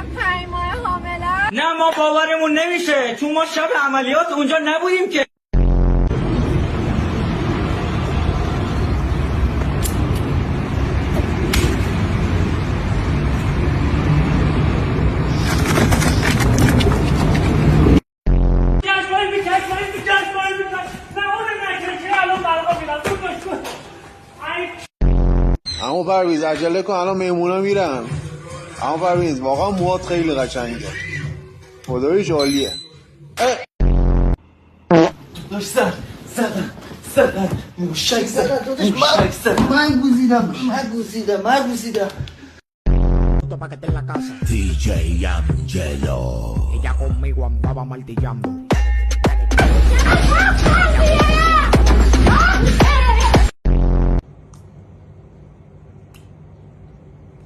من 5 ماه حامله‌ام. نه ما باورمون نمیشه چون ما شب عملیات اونجا نبودیم که. اما پرویز عجله کن الان میمونا میرن. اما پرویز واقعا موهات خیلی قشنگه خداییش عالیه. داشت زدن موشک زدن من گوزیدم Pa' que esté en la casa. DJ Angelo. Ella conmigo andaba martillando. ¡Ah!